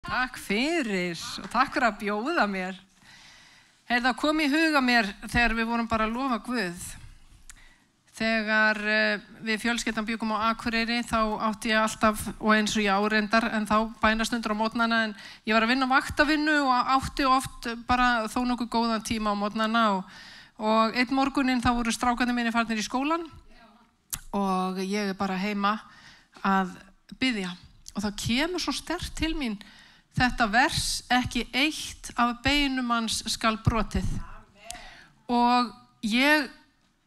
Takk fyrir og takk fyrir að bjóða mér. Það kom í huga mér þegar við vorum bara að lofa Guð. Þegar við fjölskyldan byggum á Akureyri þá átti ég alltaf, og eins og ég árendar, en þá bænastundur á mótnana, en ég var að vinna vaktavinnu og átti oft bara þó nokkuð góðan tíma á mótnana og einn morguninn þá voru strákarnir mínir farnir í skólan og ég bara heima að biðja og þá kemur svo sterkt til mín þetta vers, ekki eitt af beinum hans skal brotið. Og ég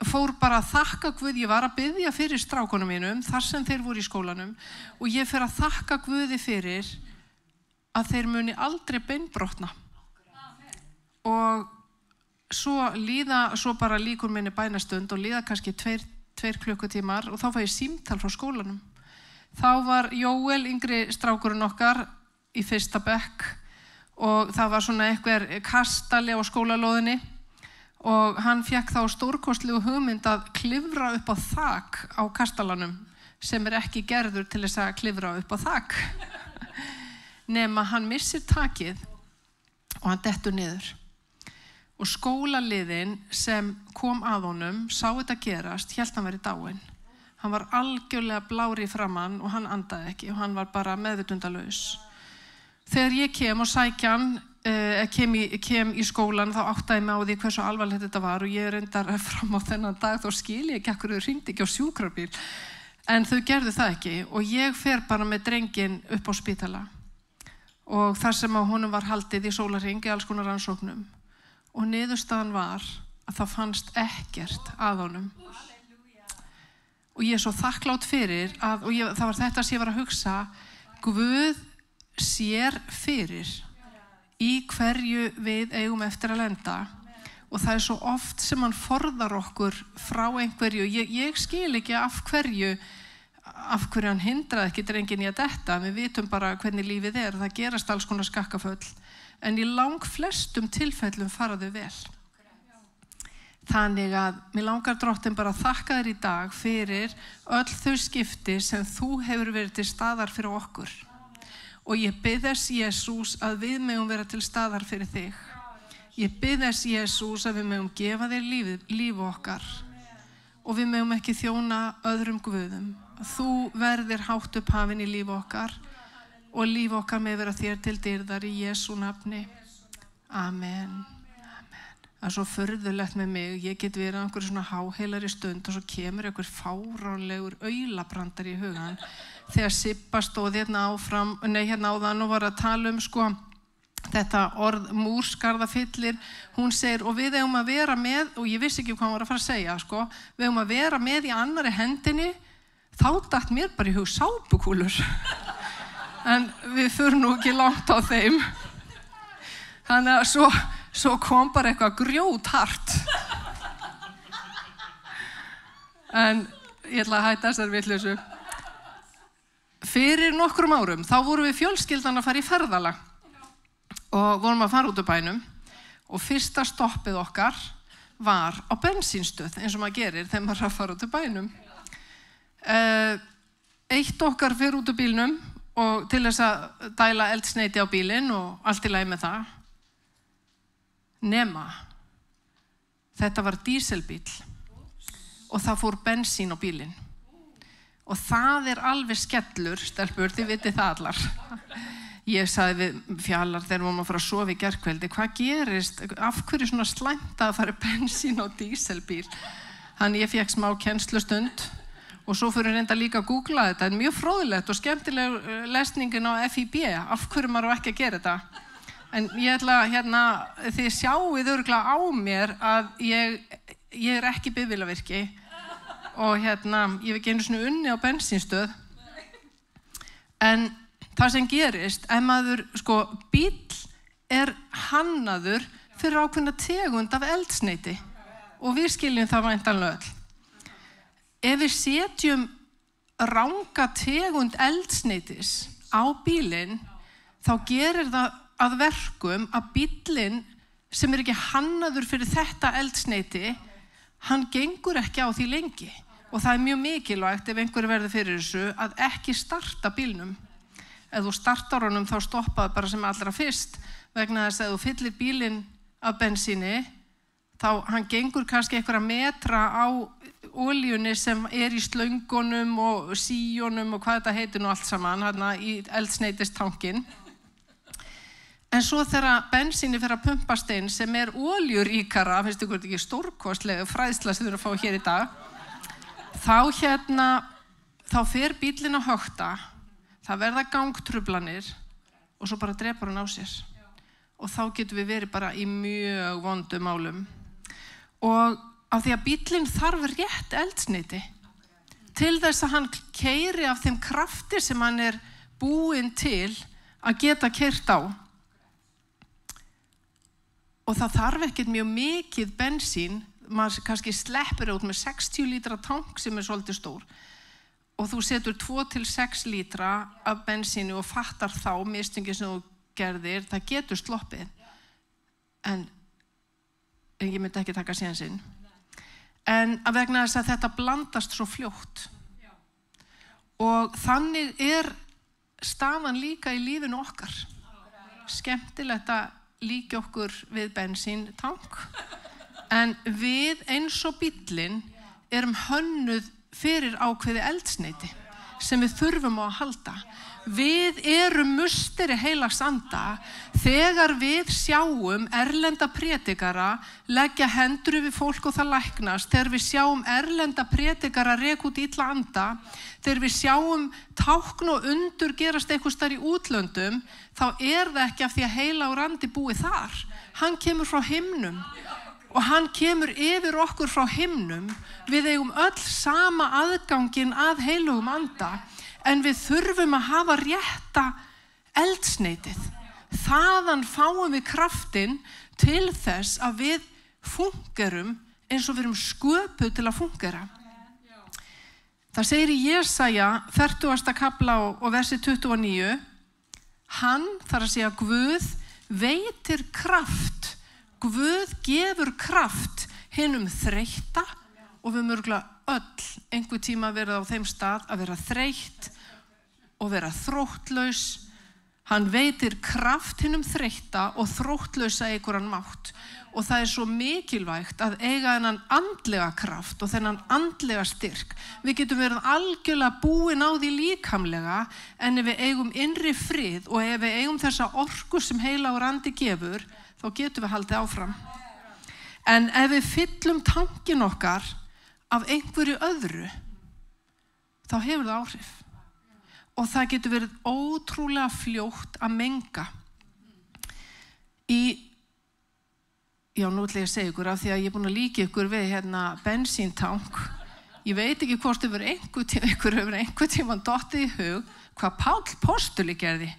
fór bara að þakka Guð, ég var að biðja fyrir strákunum mínum þar sem þeir voru í skólanum og ég fer að þakka Guði fyrir að þeir muni aldrei beinbrotna. Og svo bara líkur minni bænastund og líða kannski tveir klukkutímar og þá fæ ég símtal frá skólanum. Þá var Jóel, yngri strákurinn okkar, í fyrsta bekk og það var svona einhver kastali á skólalóðinni og hann fékk þá stórkostlegu hugmynd að klifra upp á þak á kastalanum sem ekki gerður til þess að klifra upp á þak. Nema hann missir takið og hann dettur niður. Og skólaliðin sem kom að honum sá þetta gerast, hélt hann verið dáinn. Hann var algjörlega blár í framan og hann andaði ekki og hann var bara meðvitundalaus. Þegar ég kem og sækja hann, kem í skólan, þá áttaði mig á því hversu alvarlegt þetta var og ég reyndar fram á þennan dag, þá skil ég ekki af hverju þau hringdi ekki á sjúkrabíl. En þau gerðu það ekki og ég fer bara með drenginn upp á spítala. Og þar sem að honum var haldið í sólarhring í alls konar rannsóknum. Og niðurstaðan var að það fannst ekkert að honum. Og ég svo þakklátt fyrir að, það var þetta sem ég var að hugsa, Guð sér fyrir í hverju við eigum eftir að lenda og það svo oft sem hann forðar okkur frá einhverju. Ég skil ekki af hverju hann hindraði ekki drenginn í að detta. Við vitum bara hvernig lífið það gerast alls konar skakkaföll en í langflestum tilfellum fara þau vel. Þannig að mér langar Drottinn bara að þakka þér í dag fyrir öll þau skipti sem þú hefur verið til staðar fyrir okkur. Og ég bið þess, Jesús, að við megum vera til staðar fyrir þig. Ég bið þess, Jesús, að við megum gefa þér líf okkar. Og við megum ekki þjóna öðrum guðum. Þú verðir hátt upp hafin í líf okkar og líf okkar með vera þér til dýrðar í Jesú nafni. Amen. Það svo furðulegt með mig. Ég get verið á einhverju svona háheilari stund og svo kemur einhver fáránlegur aulabrandar í hugan. Þegar Sibba stóð hérna áðan og var að tala þetta orð múrskarðafyllir, hún segir og við eigum að vera með, og ég vissi ekki hvað hún var að fara að segja, við eigum að vera með í annarri hendinni, þá datt mér bara í hug sápukúlur. En við förum nú ekki langt á þeim. Þannig að svo kom bara eitthvað grjóthart. En ég ætla að hætta þessari vitleysu. Fyrir nokkrum árum, þá vorum við fjölskyldan að fara í ferðalag og vorum að fara út úr bænum og fyrsta stoppið okkar var á bensínstöð eins og maður gerir þegar maður er að fara út úr bænum. Eitt okkar fer út úr bílnum og til þess að dæla eldsneyti á bílinn og allt í lagi með það. Nema, þetta var díselbíl og það fór bensín á bílinn. Og það alveg skellur, stelpur, þið vitið það allar. Ég sagði við Fjalar þegar við vorum að fara að sofa í gærkveldi, hvað gerist, af hverju svona slæmt að fara bensín á díselbíl? Þannig ég fékk smá kennslustund og svo fyrir reynda líka að googla þetta. Það mjög fróðlegt og skemmtileg lesningin á FIB, af hverju maður ekki að gera þetta. En ég ætla, þið sjáið örugglega á mér að ég ekki bifvélavirki. Og ég hef ekki einu svona unni á bensínstöð. En það sem gerist, ef maður, bíll hannaður fyrir ákveðna tegund af eldsneyti og við skiljum það væntanlega öll. Ef við setjum ranga tegund eldsneytis á bílinn, þá gerir það að verkum að bíllinn sem ekki hannaður fyrir þetta eldsneyti, hann gengur ekki á því lengi og það mjög mikilvægt ef einhver verður fyrir þessu að ekki starta bílnum. ef þú startar honum þá stoppaðu bara sem allra fyrst vegna þess að ef þú fyllir bílinn af bensíni þá hann gengur kannski einhverja metra á olíunni sem í slöngunum og síjónum og hvað þetta heitir nú allt saman hérna í eldsneytistankinn. En svo þegar bensíni fer að pumpast inn sem olíuríkara, finnst ykkur ekki stórkostlega fræðsla sem þau eru að fá hér í dag, þá fer bíllinn að hökta, það verða gangtruflanir og svo bara drepur hann á sér. Og þá getum við verið bara í mjög vondum málum. Og af því að bíllinn þarf rétt eldsneyti til þess að hann keyri af þeim krafti sem hann búinn til að geta keyrt á. Og það þarf ekkert mjög mikið bensín, maður kannski sleppir út með 60 lítra tank sem svolítið stór og þú setur 2 til 6 lítra af bensíni og fattar þá mistöngin sem þú gerðir, það getur sloppið. En ég myndi ekki taka sénsinn. En að vegna þess að þetta blandast svo fljótt. Og þannig staðan líka í lífinu okkar. Skemmtilegt að líka okkur við bensíntank. En við eins og bíllinn hönnuð fyrir ákveði eldsneyti sem við þurfum á að halda. Við musteri heilags anda þegar við sjáum erlenda prédikara leggja hendur yfir fólk og það læknast, þegar við sjáum erlenda prédikara reka út illa anda, þegar við sjáum tákn og undur gerast einhvers staðar í útlöndum, þá það ekki af því að heilagur andi búi þar. Hann kemur frá himnum og hann kemur yfir okkur frá himnum. Við eigum öll sama aðganginn að heilugum anda. En við þurfum að hafa rétta eldsneytið. Þaðan fáum við kraftinn til þess að við fungerum eins og við erum sköpuð til að fungera. Það segir í Jesaja 40. kafla og versi 29. Hann, þar að segja Guð, veitir kraft. Guð gefur kraft hinum þreytta og við mörgulega öll einhver tíma verið á þeim stað að vera þreytt og vera þróttlaus. Hann veitir kraft hinum þreytta og þróttlausa einhverjan mátt. Og það svo mikilvægt að eiga þennan andlega kraft og þennan andlega styrk. Við getum verið algjörlega búin á því líkamlega, en ef við eigum innri frið og ef við eigum þessa orku sem heilagur andi gefur, þá getum við haldið áfram. En ef við fyllum tankinn okkar af einhverju öðru, þá hefur það áhrif. Og það getur verið ótrúlega fljótt að menga. Nú ætla ég að segja ykkur af því að ég búin að líka ykkur við bensíntank. Ég veit ekki hvort ykkur hefur einhver tímann dottið í hug hvað Páll postuli gerði.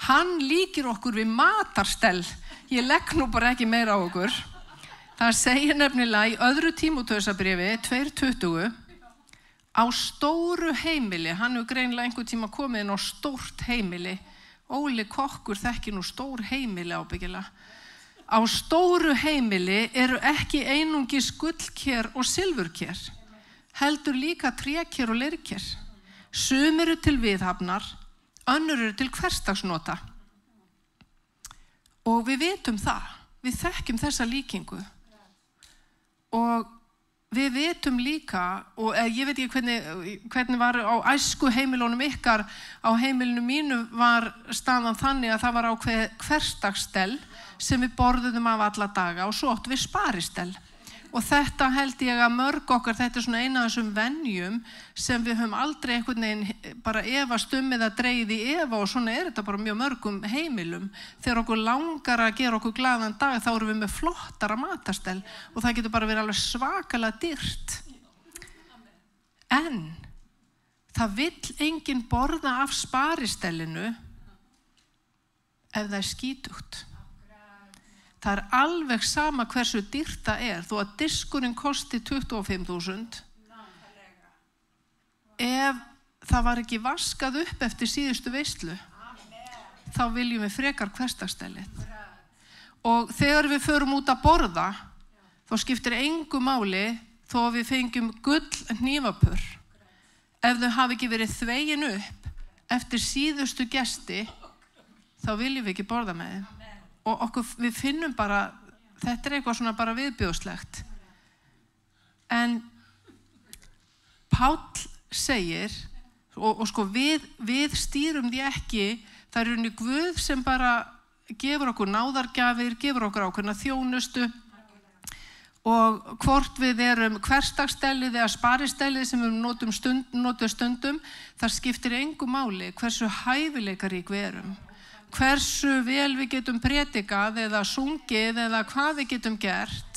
Hann líkir okkur við matarstell. Ég legg nú bara ekki meira á okkur. Það segir nefnilega í öðru Tímóteusarbréfi 2:20 á stóru heimili, hann hefur greinilega einhver tíma komið inn á stórt heimili. Óli kokkur þekkir nú stór heimili ábyggilega. Á stóru heimili ekki einungis gullker og silfurker, heldur líka tréker og leirker. Sumir til viðhafnar, önnur til hversdagsnota. Og við vitum það, við þekkjum þessa líkingu. Og við vitum líka, og ég veit ekki hvernig var á æsku heimilunum ykkar, á heimilinu mínu var staðan þannig að það var ákveðið hversdagsstell sem við borðuðum af alla daga og svo áttum við sparistell. Og þetta held ég að mörg okkar, þetta svona eina af þessum venjum sem við höfum aldrei einhvern veginn bara efast eða dregið í efa, og svona þetta bara mjög mörgum heimilum. Þegar okkur langar að gera okkur glaðan dag, þá erum við með flottara matastell og það getur bara verið alveg svakalega dýrt. En það vill enginn borða af sparistellinu ef það skítugt. Það alveg sama hversu dýrt það þó að diskurinn kosti 25.000. Ef það var ekki vaskað upp eftir síðustu veislu, þá viljum við frekar hversdagsstellið. Og þegar við förum út að borða, þá skiptir engu máli þó að við fengjum gull hnífapör. Ef þau hafi ekki verið þvegin upp eftir síðustu gesti þá viljum við ekki borða með þeim og við finnum bara, þetta eitthvað svona bara viðbjóðslegt. En Páll segir, og sko við stýrum því ekki, það er unni Guð sem bara gefur okkur náðargjafir, gefur okkur ákveðna þjónustu og hvort við erum hversdagsstellið eða sparistellið sem við notum stundum, það skiptir engu máli hversu hæfileikarík við erum, hversu vel við getum predikað eða sungið eða hvað við getum gert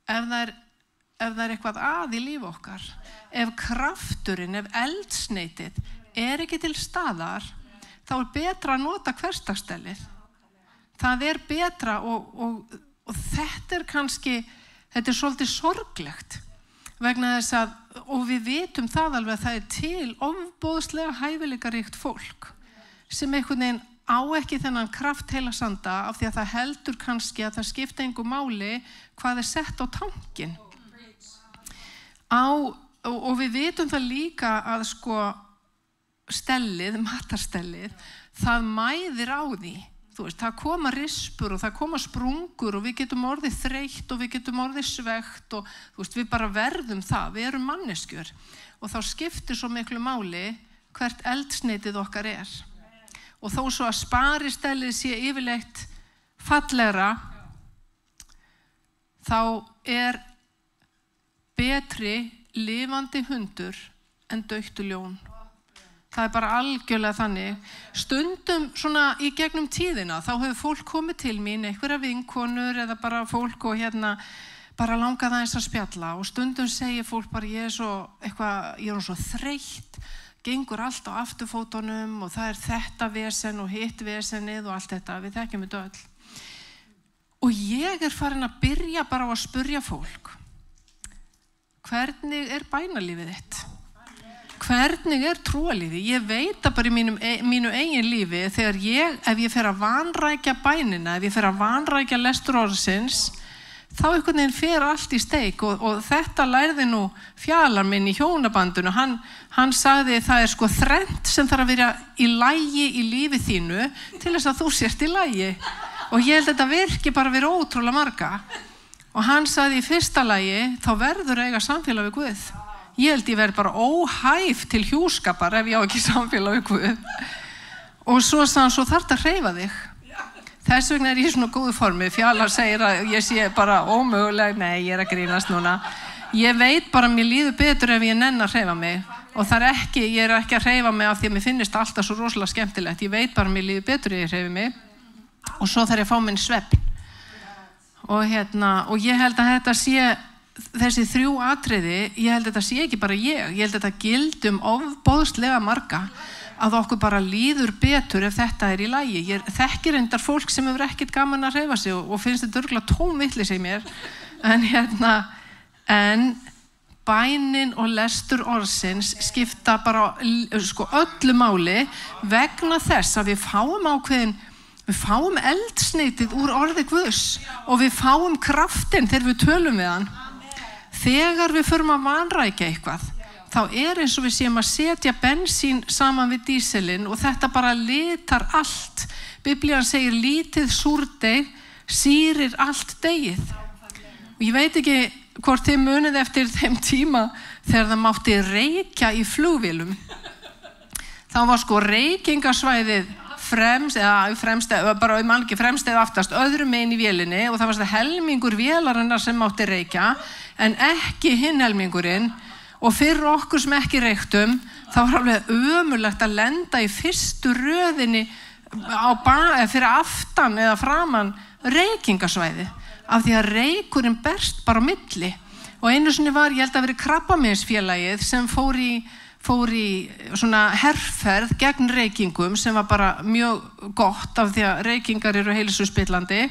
ef það er eitthvað að í lífi okkar, ef krafturinn, ef eldsneitið er ekki til staðar, þá er betra að nota hversdagsstellið. Það er betra og þetta er kannski, þetta er svolítið sorglegt vegna þess að, og við vitum það alveg að það er til ofboðslega hæfileikaríkt fólk sem einhvern veginn á ekki þennan kraft heila sanda af því að það heldur kannski að það skipta engu máli hvað er sett á tankinn. Og við vitum það líka að sko matarstellið, það mæðir á því. Þú veist, það koma rispur og það koma sprungur og við getum orðið þreytt og við getum orðið svegt og þú veist, við bara verðum það, við erum manneskjur og þá skiptir svo miklu máli hvert eldsneitið okkar er. Og þó svo að sparistellið sé yfirleitt fallegra, þá er betri lifandi hundur en dautt ljón. Það er bara algjörlega þannig. Stundum svona í gegnum tíðina þá hefur fólk komið til mín, einhverja vinkonur eða bara fólk og bara langað aðeins að spjalla og stundum segir fólk bara ég er svo þreytt, gengur allt á afturfótunum og það er þetta vesen og hitt vesenið og allt þetta, við þekkjum þetta öll. Og ég er farin að byrja bara á að spurja fólk, hvernig er bænalífið þitt? Hvernig er trúalífi? Ég veit það bara í mínu eigin lífi þegar ef ég fer að vanrækja bænina, ef ég fer að vanrækja lestur orðsins, þá einhvern veginn fer allt í steik og þetta lærði nú fjalar minn í hjónabandinu. Hann sagði það er sko þrennt sem þarf að vera í lagi í lífi þínu til þess að þú sért í lagi. Og ég held að þetta virki bara vera ótrúlega marga. Og hann sagði í fyrsta lagi, þá verður eiga samfélag við Guð. Ég held ég verð bara óhæf til hjúskapar ef ég á ekki samfélag við Guð. Og svo sagði hann, svo þarft að hreyfa þig. Þess vegna er ég í svona góðu formi. Fjalar segir að ég sé bara ómöguleg, nei, ég er að grínast núna. Ég veit bara að mér líður betur ef ég nenni að hreyfa mig. Og það er ekki, ég er ekki að hreyfa mig af því að mér finnist alltaf svo rosalega skemmtilegt. Ég veit bara að mér líður betur ef ég hreyfi mig. Og svo þarf ég að fá minn svefn. Og ég held að þetta sé þessi 3 atriði, ég held að þetta sé ekki bara ég held að þetta gildi ofboðslega marga að okkur bara líður betur ef þetta er í lagi. Ég þekkir reyndar fólk sem hefur ekkert gaman að hreyfa sig og finnst þetta örugglega tóm vitleysa í mér en bænin og lestur orðsins skipta bara sko öllu máli vegna þess að við fáum eldsneitið úr orði Guðs og við fáum kraftinn þegar við tölum við hann. Þegar við förum að vanrækja eitthvað, þá er eins og við séum að setja bensín saman við díselinn og þetta bara litar allt. Biblían segir lítið súrdeig sýrir allt deigið. Og ég veit ekki hvort þið munið eftir þeim tíma þegar það mátti reykja í flugvélum. Þá var sko reykingasvæðið fremst eða aftast öðrum megin í vélinni og það var þetta helmingur vélarinnar sem mátti reykja en ekki hinn helmingurinn og fyrir okkur sem ekki reyktum þá var alveg ömurlegt að lenda í fyrstu röðinni fyrir aftan eða framan reykingasvæði af því að reykurinn berst bara á milli og einu sinni var, ég held að veri Krabbameinsfélagið sem fór í svona herferð gegn reykingum sem var bara mjög gott af því að reykingar eru heilsuspillandi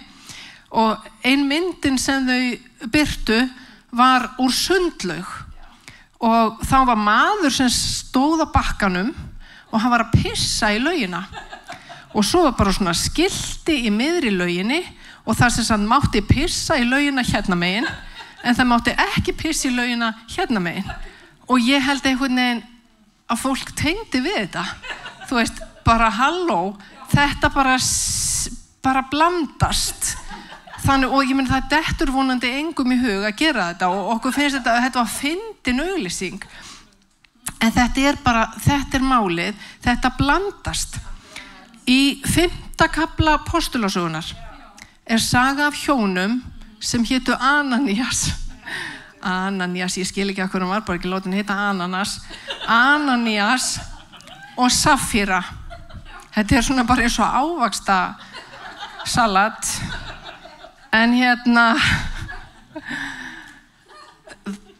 og ein myndin sem þau birtu var úr sundlaug og þá var maður sem stóð á bakkanum og hann var að pissa í laugina og svo var bara svona skilti í miðri lauginni og það sem hann mátti pissa í laugina hérna megin en það mátti ekki pissa í laugina hérna megin og ég held einhvern veginn að fólk tengdi við þetta þú veist, bara halló, þetta bara blandast. Þannig, og ég meina það dettur vonandi engum í hug að gera þetta og okkur finnst þetta var fyndin auglýsing. En þetta málið, þetta blandast. Í 5. kafla Postulasögunnar saga af hjónum sem hétu Ananías. Ananías, ég skil ekki að hvernig var, bara ekki látin heita Ananías og Safíra. Þetta svona bara eins og ávaxta salat. En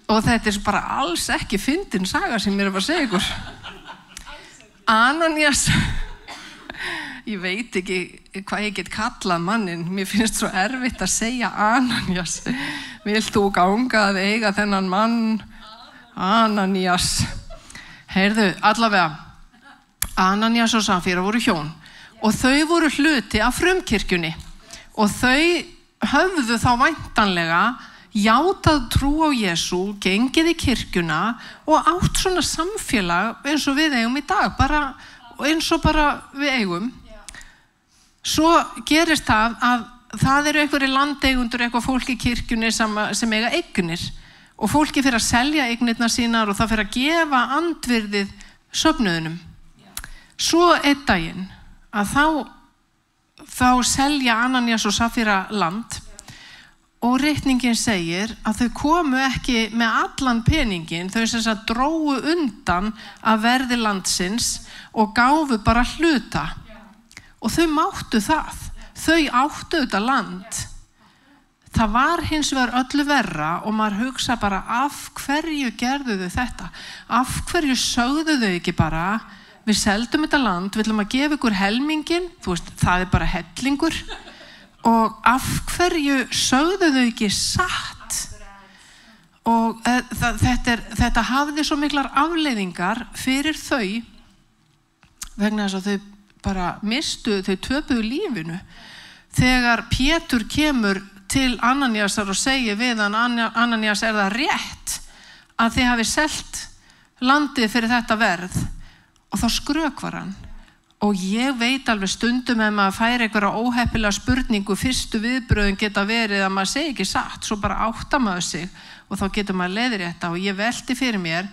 og þetta bara alls ekki fyndin saga sem mér var að segja ykkur. Ananías, ég veit ekki hvað ég get kallað mannin, mér finnst svo erfitt að segja Ananías. Vilt þú ganga að eiga þennan mann? Ananías. Heyrðu, allavega, Ananías og Safíra voru hjón og þau voru hluti af frumkirkjunni og þau höfðu þá væntanlega játað trú á Jesú, gengið í kirkjuna og átt svona samfélag eins og við eigum í dag, eins og við eigum. Svo gerist það að það eru einhverjir landeigundur, eitthvað fólk í kirkjunni sem eiga eignir og fólki fyrir að selja eignirnar sínar og það fyrir að gefa andvirðið söfnuðunum. Svo einn daginn að þá selja Ananías og Safíra land og reikningin segir að þau komu ekki með allan peningin, þau sem sagt drógu undan að verði landsins og gáfu bara hluta og þau máttu það. Þau áttu þetta land. Það var hins vegar öllu verra og maður hugsa bara af hverju gerðu þau þetta? Af hverju sögðu þau ekki bara við seldum þetta land, við ætlum að gefa ykkur helmingin, þú veist, það bara hellingur og af hverju sögðu þau ekki satt? Og þetta hafði svo miklar afleiðingar fyrir þau vegna þess að þau bara þau töpuðu lífinu. Þegar Pétur kemur til Ananíasar og segir við hann, Ananías, það rétt að þið hafi selt landið fyrir þetta verð? Og þá skrökvar hann. Og ég veit alveg stundum ef maður fær einhverja óheppilega spurningu, fyrstu viðbröðin geta verið að maður segi ekki satt, svo bara áttar maður sig og þá getur maður leiðrétta og ég velti fyrir mér,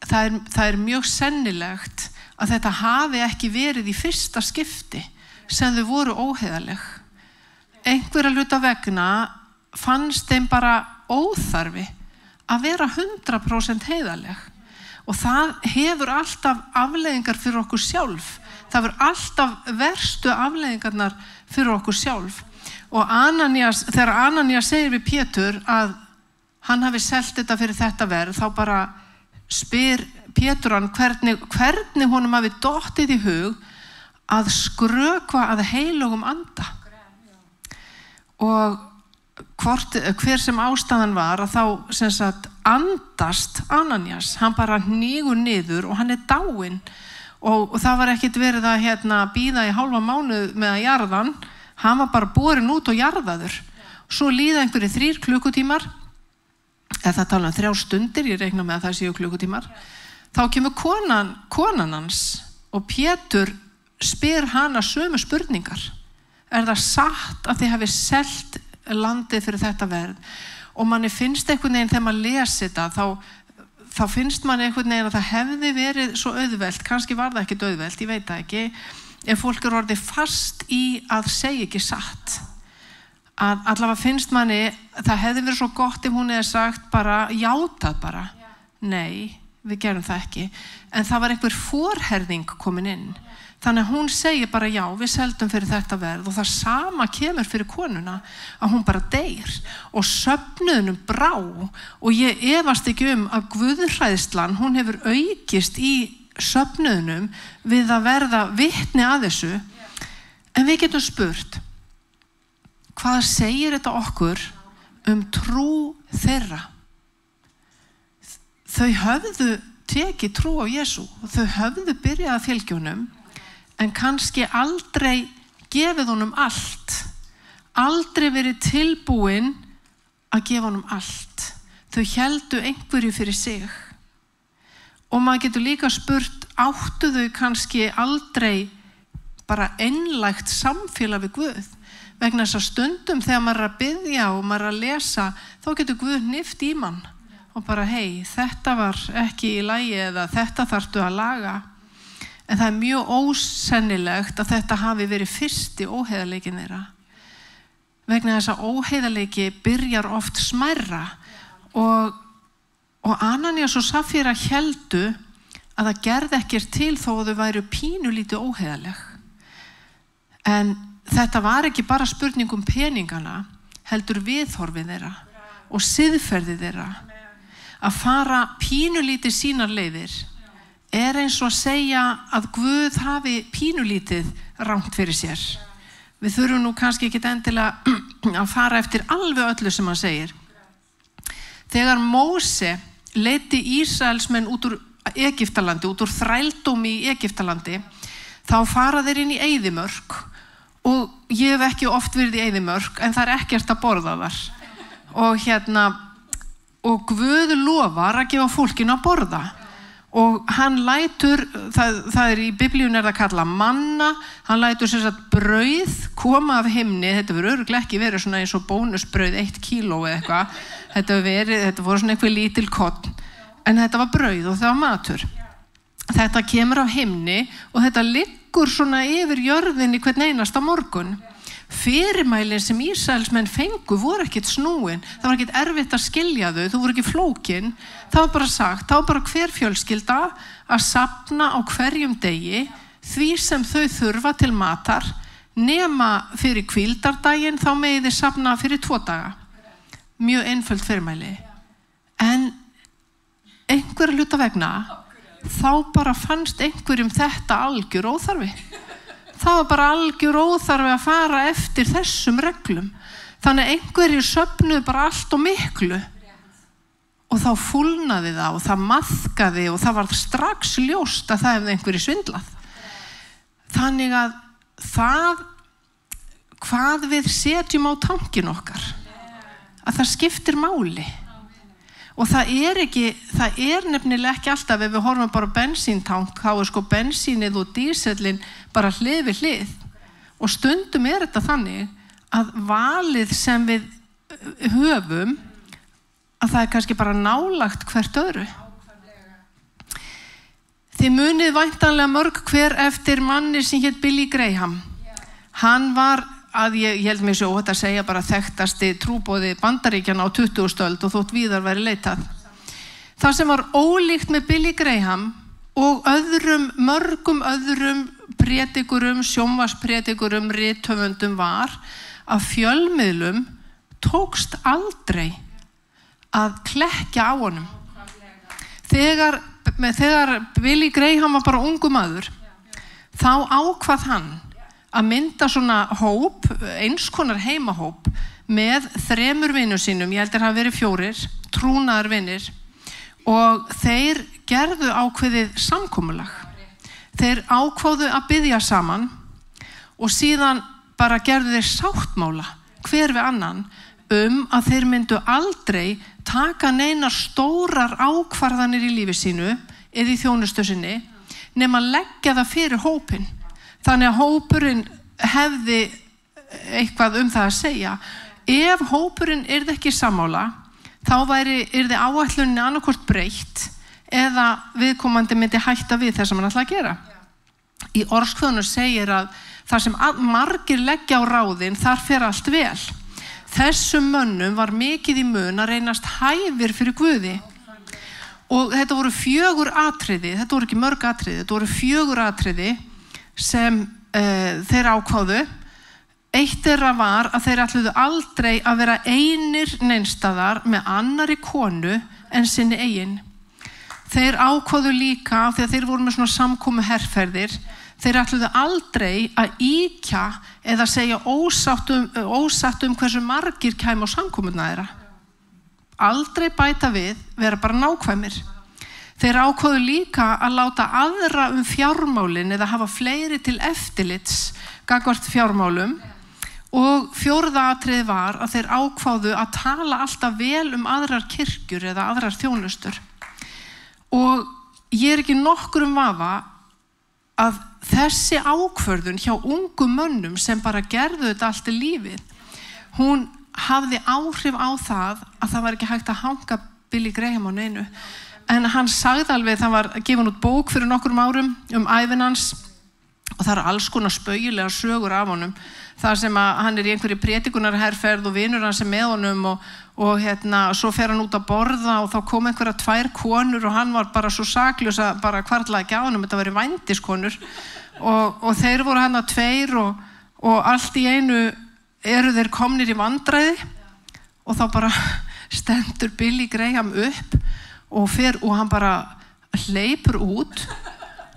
það mjög sennilegt að þetta hafi ekki verið í fyrsta skipti sem þau voru óheiðarleg. Einhverja hluta vegna fannst þeim bara óþarfi að vera 100% heiðarleg. Og það hefur alltaf afleiðingar fyrir okkur sjálf. Það hefur alltaf verstu afleiðingarnar fyrir okkur sjálf. Og þegar Ananías segir við Pétur að hann hafi selt þetta fyrir þetta verð, þá bara spyr Pétur hann hvernig honum hafi dottið í hug að skrökva að heilögum anda. Og hver sem ástæðan var að þá sem sagt andast Ananías, hann bara hnígur niður og hann dáinn og það var ekkert verið að bíða í hálfa mánuð með að jarðan, hann var bara borin út og jarðaður. Svo líða einhverjir 3 klukkutímar, eða tala 3 stundir, ég reikna með að það séu klukkutímar, þá kemur konan hans og Pétur spyr hana sömu spurningar. Það satt að þið hafi selt landið fyrir þetta verð? Og manni finnst einhvern veginn þegar maður lesi þetta, þá finnst manni einhvern veginn að það hefði verið svo auðvelt, kannski var það ekkert auðvelt, ég veit það ekki, ef fólk orðið fast í að segja ekki satt. Að allavega finnst manni, það hefði verið svo gott ef hún hefði sagt bara, játað bara. Nei, við gerum það ekki. En það var einhver forherðing komin inn. Þannig að hún segir bara já, við seldum fyrir þetta verð og það sama kemur fyrir konuna að hún bara deyr og söfnuðunum brá og ég efast ekki að guðhræðslan, hún hefur aukist í söfnuðunum við að verða vitni að þessu. En við getum spurt, hvað segir þetta okkur trú þeirra? Þau höfðu tekið trú á Jesú og þau höfðu byrjað að fylgja honum en kannski aldrei gefið honum allt, aldrei verið tilbúin að gefa honum allt. Þau héldu einhverju fyrir sig Og maður getur líka spurt, áttu þau kannski aldrei bara einlægt samfélag við Guð? Vegna þess að stundum þegar maður að biðja og maður að lesa, þá getur Guð hnift í mann og bara, hei, þetta var ekki í lagi eða þetta þarftu að laga. En það mjög ósennilegt að þetta hafi verið fyrsti óheiðarleikin þeirra. Vegna þess að óheiðarleiki byrjar oft smærra og Ananías og Safíra héldu að það gerði ekkert til þó að þau væru pínulítið óheiðarleg. En þetta var ekki bara spurning peningana, heldur viðhorfið þeirra og siðferðið þeirra. Að fara pínulítið sínar leiðir eins og að segja að Guð hafi pínulítið rangt fyrir sér. Við þurfum nú kannski ekki endilega að fara eftir alveg öllu sem hann segir. Þegar Móse leiddi Ísraelsmenn út úr Egyptalandi, út úr þrældómi í Egyptalandi, þá fara þeir inn í eyðimörk. Og ég hef ekki oft verið í eyðimörk, en það ekkert að borða þar. Og Guð lofar að gefa fólkinu að borða. Og hann lætur, það í Biblíunni það kallað manna, hann lætur sem sagt brauð koma af himni, þetta verður örugglega ekki verið svona eins og bónusbrauð 1 kíló eða eitthvað, þetta voru svona eitthvað lítil korn, en þetta var brauð og það var matur. Þetta kemur af himni og þetta liggur svona yfir jörðinni hvern einasta morgun. Fyrirmælin sem Ísraelsmenn fengu voru ekkert snúin, það var ekkert erfitt að skilja þau voru ekki flókin, það var bara sagt, það var bara hver fjölskylda að safna á hverjum degi því sem þau þurfa til matar, nema fyrir hvíldardaginn þá megi þið safna fyrir 2 daga. Mjög einföld fyrirmæli. En einhverja hluta vegna þá bara fannst einhverjum þetta algjör óþarfi. Það var bara algjör óþarfi að fara eftir þessum reglum. Þannig einhverjir söfnuðu bara allt og miklu. Og þá fúlnaði það og það maðkaði og það var strax ljóst að það hefði einhverjir svindlað. Þannig að það, hvað við setjum á tankinn okkar, að það skiptir máli. Og það er nefnilega ekki alltaf, ef við horfum bara bensíntank, þá sko bensínið og dísellin bara hlið við hlið. Og stundum þetta þannig að valið sem við höfum, að það kannski bara nálagt hvert öðru. Þið munið væntanlega mörg hver eftir manni sem hét Billy Graham. Hann var ég held mér svo óhætt að segja bara þekktasti trúboði Bandaríkjanna á 20. öld og þótt víðar væri leitað. Það sem var ólíkt með Billy Graham og mörgum öðrum prédikurum, sjónvarpsprédikurum, rithöfundum var að fjölmiðlum tókst aldrei að klekkja á honum. Þegar Billy Graham var bara ungu maður, þá ákvað hann að mynda svona hóp, eins konar heimahóp með 3 vinum sínum, ég held að hafa verið 4, trúnaðarvinir, og þeir gerðu ákveðið samkomulag. Þeir ákváðu að biðja saman og síðan bara gerðu þeir sáttmála hver við annan að þeir myndu aldrei taka neinar stórar ákvarðanir í lífi sínu eða í þjónustu sinni nema leggja það fyrir hópinn. Þannig að hópurinn hefði eitthvað það að segja. Ef hópurinn yrði ekki sammála, þá yrði áætluninni annarkvort breytt eða viðkomandi myndi hætta við þess að mann ætla að gera. Í orðskvöðunum segir að þar sem margir leggja á ráðin, þar fer allt vel. Þessum mönnum var mikið í mun að reynast hæfir fyrir Guði. Og þetta voru 4 atriði, þetta voru ekki mörg atriði, þetta voru 4 atriði sem þeir ákváðu. Eitt þeirra var að þeir ætluðu aldrei að vera einir neinstaðar með annarri konu en sinni eigin. Þeir ákváðu líka, þegar þeir voru með svona samkomu herferðir, þeir ætluðu aldrei að ýkja eða segja ósatt hversu margir kæmu á samkomuna þeirra. Aldrei bæta við, vera bara nákvæmir. Þeir ákváðu líka að láta aðra fjármálin eða hafa fleiri til eftirlits gagnvart fjármálum. Og 4. atriði var að þeir ákváðu að tala alltaf vel aðrar kirkjur eða aðrar þjónustur. Og ég ekki nokkrum vafa að þessi ákvörðun hjá ungum mönnum sem bara gerðu þetta allt í lífið, hún hafði áhrif á það að það var ekki hægt að hanga Billy Graham á neinu. En hann sagði alveg, það var gefin út bók fyrir nokkrum árum ævin hans og það alls konar spaugilegar sögur af honum. Það sem að hann í einhverju predikunarherferð og vinur hans með honum og svo fer hann út að borða og þá kom einhverja 2 konur og hann var bara svo saklaus að bara hvarflaði ekki á honum, þetta væri vændiskonur og þeir voru hann 2 og allt í einu eru þeir komnir í vandræði og þá bara stendur Billy Graham upp og hann bara hleypur út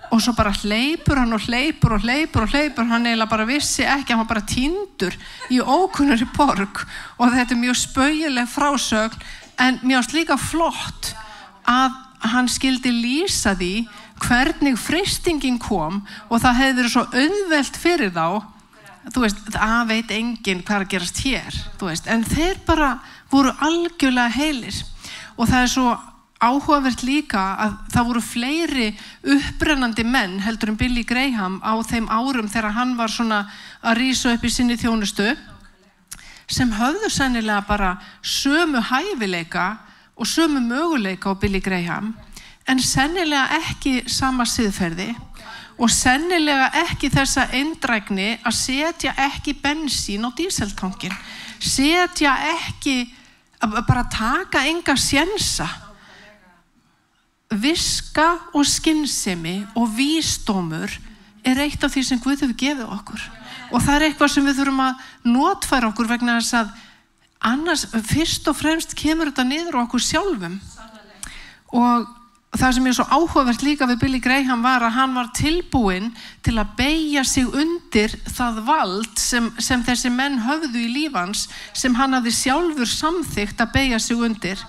og svo bara hleypur hann og hleypur hann eiginlega bara vissi ekki, hann var bara týndur í ókunnari borg og þetta mjög spaugileg frásögn en mjög líka flott að hann skildi lýsa því hvernig freistingin kom og það hefði verið svo auðvelt fyrir þá, þú veist, það veit enginn hvað að gerast hér, þú veist, en þeir bara voru algjörlega heilir og það svo áhugavert líka að það voru fleiri upprennandi menn heldur en Billy Graham á þeim árum þegar hann var svona að rísa upp í sinni þjónustu sem höfðu sennilega bara sömu hæfileika og sömu möguleika á Billy Graham en sennilega ekki sama siðferði og sennilega ekki þessa eindrægni að setja ekki bensín á díseltankin, setja ekki, bara taka enga sénsa. Viska og skynsemi og vísdómur eitt af því sem Guð hefur gefið okkur og það eitthvað sem við þurfum að notfæra okkur vegna þess að annars fyrst og fremst kemur þetta niður á okkur sjálfum og það sem svo áhugavert líka við Billy Graham var að hann var tilbúinn til að beygja sig undir það vald sem þessi menn höfðu í líf hans sem hann hafði sjálfur samþykkt að beygja sig undir.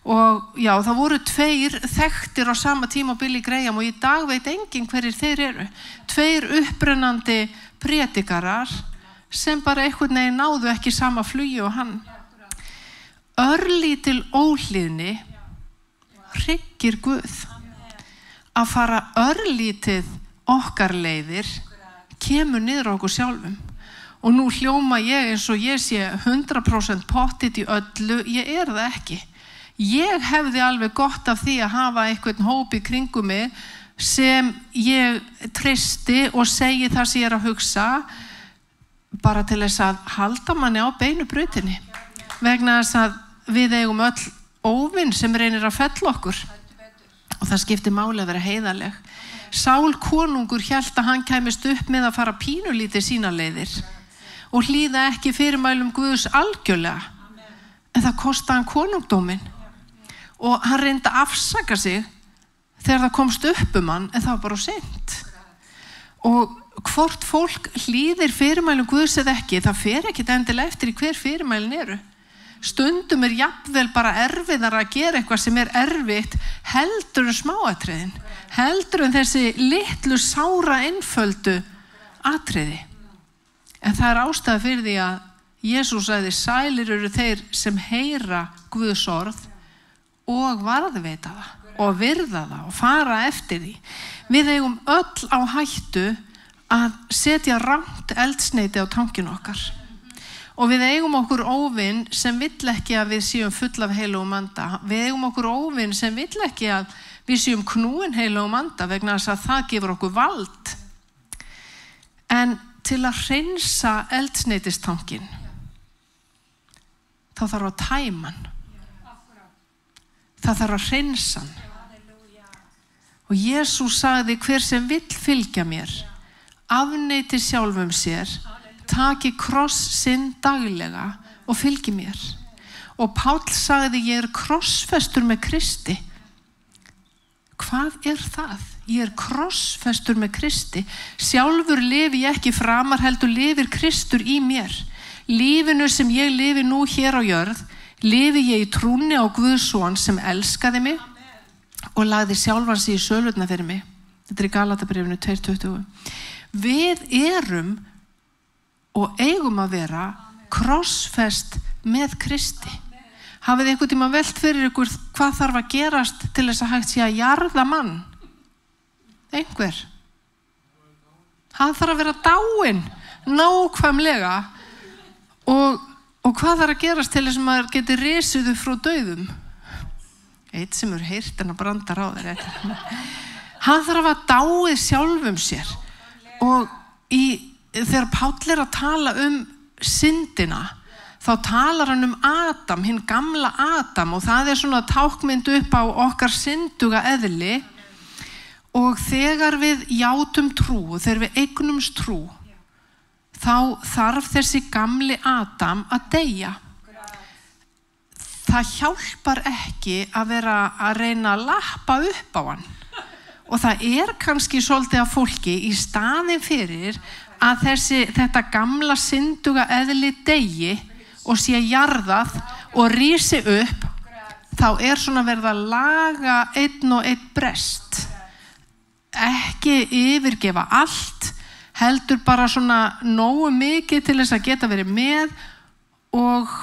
Og já, það voru 2 þekktir á sama tíma á Billy Graham og í dag veit enginn hverjir þeir eru. 2 upprennandi predikarar sem bara einhvern veginn náðu ekki sama flugi og hann. Örlítil óhlýðni hryggir Guð. Að fara örlítið okkar leiðir kemur niður á okkur sjálfum. Og nú hljóma ég eins og ég sé 100% pottit í öllu, ég það ekki. Ég hefði alveg gott af því að hafa einhvern hóp í kringum mig sem ég treysti og segi það sem ég að hugsa bara til þess að halda manni á beinu brautinni vegna þess að við eigum öll óvin sem reynir að fella okkur og það skiptir máli að vera heiðarleg. Sál konungur hélt að hann kæmist upp með að fara pínulítið sína leiðir og hlýða ekki fyrirmælum Guðs algjörlega en það kostaði hann konungdóminn og hann reyndi að afsaka sig þegar það komst upp hann en það var bara seint og hvort fólk hlýðir fyrirmælum Guðs eða ekki, það fer ekkert endilega eftir í hver fyrirmælin eru. Stundum jafnvel bara erfiðara að gera eitthvað sem erfitt heldur en smáatriðin, heldur en þessi litlu sára einföldu atriði. En það ástæða fyrir því að Jesús sagði sælir eru þeir sem heyra Guðs orð og varðveita það og virða það og fara eftir því. Við eigum öll á hættu að setja rangt eldsneyti á tankinn okkar. Og við eigum okkur óvin sem vill ekki að við séum full af heilugum anda. Við eigum okkur óvin sem vill ekki að við séum knúin heilugum anda vegna þess að það gefur okkur vald. En til að hreinsa eldsneytistankinn, þá þarf að tæma hann. Það þarf að hreinsa hann. Og Jesús sagði hver sem vill fylgja mér, afneiti sjálfum sér, taki kross sinn daglega og fylgi mér. Og Páll sagði ég krossfestur með Kristi. Hvað það? Ég krossfestur með Kristi. Sjálfur lifi ég ekki framar heldur lifir Kristur í mér. Lífinu sem ég lifi nú hér á jörð, lifi ég í trúnni á Guðs son sem elskaði mig og lagði sjálfan sig í sölurnar fyrir mig. Þetta í Galatabréfinu 2:20. Við erum og eigum að vera krossfest með Kristi. Hafið einhvern tímann velt fyrir ykkur hvað þarf að gerast til þess að hægt sé að jarða mann? Einhver. Hann þarf að vera dáinn, nákvæmlega. Og hvað þarf að gerast til þess að maður geti risið upp frá dauðum? Eitt sem heyrt en að branda á þér. Hann þarf að dáið sjálfum sér. Og þegar Páll að tala syndina, þá talar hann Adam, hinn gamla Adam, og það svona tákmynd upp á okkar synduga eðli. Og þegar við játum trú, og þegar við eignumst trú, þá þarf þessi gamli Adam að deyja. Það hjálpar ekki að vera að reyna að lappa upp á hann. Og það kannski svolítið af fólki í staðinn fyrir að þetta gamla synduga eðli deyji og sé jarðað og rísi upp, þá svona verið að laga einn og einn brest. Ekki yfirgefa allt, heldur bara svona nógu mikið til þess að geta verið með og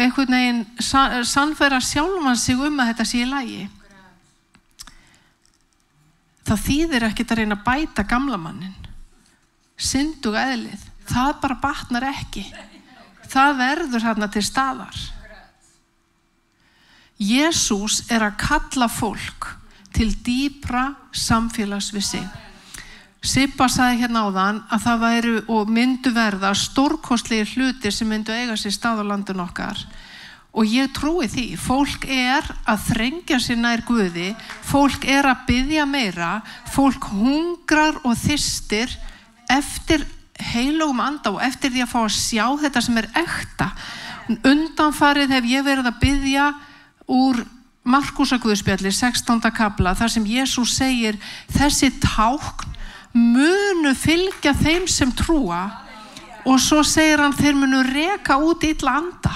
einhvern veginn sannfæra sjálfan sig að þetta sé í lagi. Það þýðir ekkert að reyna að bæta gamla mannin. Synduga eðlið, það bara batnar ekki. Það verður þarna til staðar. Jesús að kalla fólk til dýpra samfélags við sig. Sibba sagði hérna áðan að það væru og myndu verða stórkostlegir hlutir sem myndu eiga sér stað á landinu okkar. Og ég trúi því, fólk að þrengja sér nær Guði, fólk að biðja meira, fólk hungrar og þyrstir eftir heilögum anda og eftir því að fá að sjá þetta sem ekta. Undanfarið hef ég verið að biðja úr Markúsarguðspjalli 16. kafla, þar sem Jesús segir, þessi tákn munu fylgja þeim sem trúa, og svo segir hann, þeir munu reka út illa anda.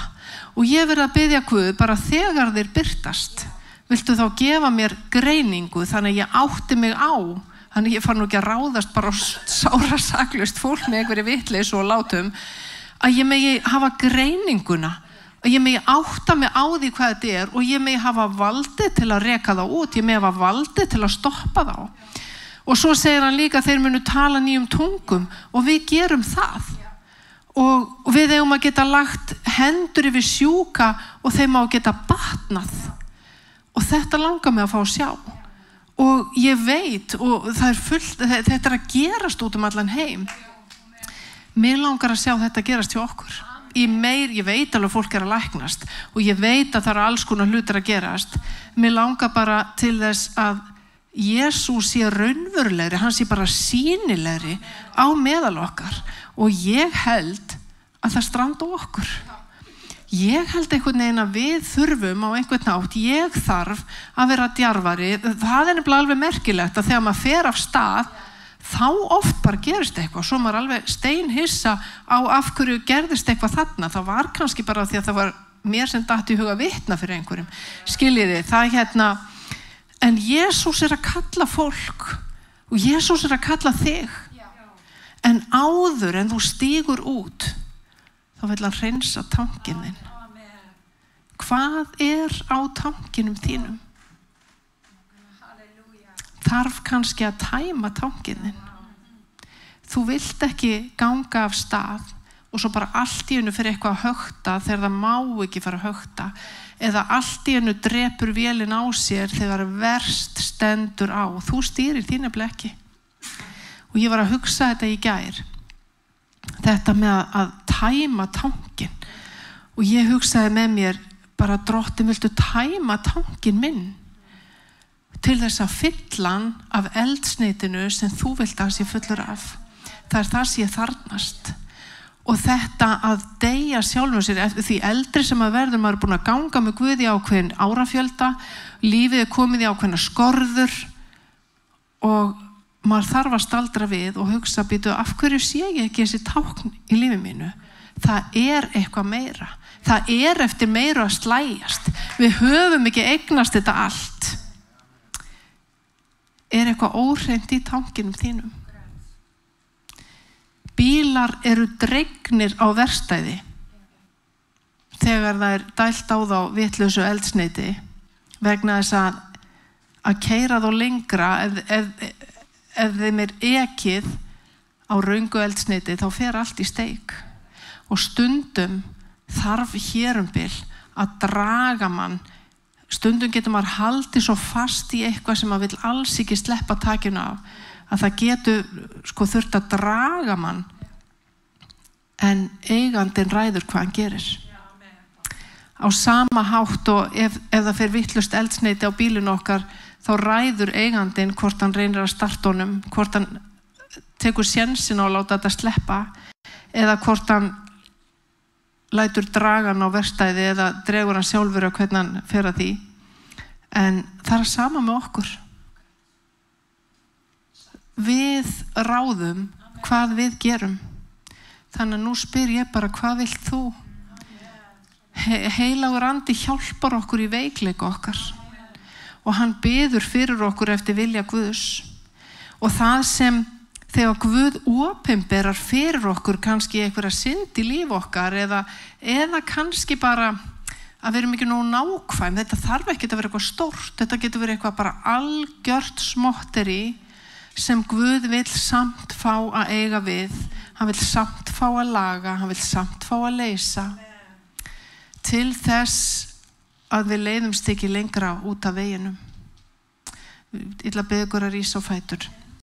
Og ég verið að biðja Guð, bara þegar þeir birtast, viltu þá gefa mér greiningu, þannig að ég átti mig á, þannig að ég far nú ekki að ráðast bara sára saklaust fólk með einhverju vitleysu og látum, að ég megi hafa greininguna, að ég megi átta mig á því hvað þetta og ég megi hafa valdið til að reka þá út, ég megi hafa valdið til að stoppa þá. Og svo segir hann líka að þeir munu tala nýjum tungum, og við gerum það. Og við eigum að geta lagt hendur yfir sjúka og þeim á að geta batnað. Og þetta langar mig að fá að sjá. Og ég veit, og þetta að gerast út allan heim. Mér langar að sjá þetta gerast hjá okkur. Ég veit alveg fólk að læknast og ég veit að það alls konar hlutir að gerast. Mér langar bara til þess að Jesús sé raunverulegri, hann sé bara sýnilegri á meðal okkar, og ég held að það stranda okkur. Ég held einhvern veginn að við þurfum á einhvern nátt, ég þarf að vera djarfari. Það nefnilega alveg merkilegt að þegar maður fer af stað, þá oft bara gerist eitthvað, svo maður alveg steinhissa á af hverju gerðist eitthvað þarna. Það var kannski bara því að það var mér sem datt í huga vitna fyrir einhverjum. Skiljiði, það en Jesús að kalla fólk og Jesús að kalla þig. En áður en þú stígur út, þá vill hann hreinsa tankinn þinn. Hvað á tankinum þínum? Þarf kannski að tæma tankinn þinn. Þú vilt ekki ganga af stað og svo bara allt í einu fyrir eitthvað að hökta þegar það má ekki fara að hökta, eða allt í einu drepur vélin á sér þegar verst stendur á. Þú stýrir því nefnilega ekki. Og ég var að hugsa þetta í gær, þetta með að tæma tankinn, og ég hugsaði með mér bara, Drottinn, viltu tæma tankinn minn til þess að fylla hann af eldsneitinu sem þú vilt að sé fullur af. Það það sem ég þarfnast. Og þetta að deyja sjálfum sér, því eldri sem að verður, maður búin að ganga með Guði í ákveðin árafjölda, lífið komið í ákveðna skorður, og maður þarf að staldra við og hugsa, býtu, af hverju sé ég ekki þessi tákn í lífi mínu? Það eitthvað meira. Það eftir meira að slægjast. Við höfum ekki eignast þetta allt. Eitthvað óhreint í tankinum þínum? Bílar eru dregnir á verkstæði þegar það dælt á þá vitlausu eldsneyti, vegna þess að keyra þá lengra, ef þeim ekið á röngu eldsneyti þá fer allt í steik og stundum þarf hér bil að draga mann. Stundum getur maður haldið svo fast í eitthvað sem maður vill alls ekki sleppa takinu á að það getur þurft að draga mann en eigandinn ræður hvað hann gerir. Á sama hátt og ef það fer vitlaust eldsneyti á bílinn okkar þá ræður eigandinn hvort hann reynir að starta honum, hvort hann tekur sénsinn á að láta þetta sleppa eða hvort hann lætur draga hann á verkstæði eða dregur hann sjálfur á hvernig hann fer að því. En það sama með okkur. Við ráðum hvað við gerum. Þannig að nú spyr ég bara, hvað vilt þú? Heilagur andi hjálpar okkur í veikleika okkar og hann biður fyrir okkur eftir vilja Guðs og það sem þegar Guð opinberar fyrir okkur kannski einhverja synd í líf okkar eða kannski bara að við erum ekki nógu nákvæm, þetta þarf ekki að vera eitthvað stórt, þetta getur verið eitthvað bara algjört smotteri sem Guð vill samt fá að eiga við, hann vill samt fá að laga, hann vill samt fá að leysa til þess að við leiðumst ekki lengra út af veginum. Ég ætla að biðja ykkur að rísa á fætur.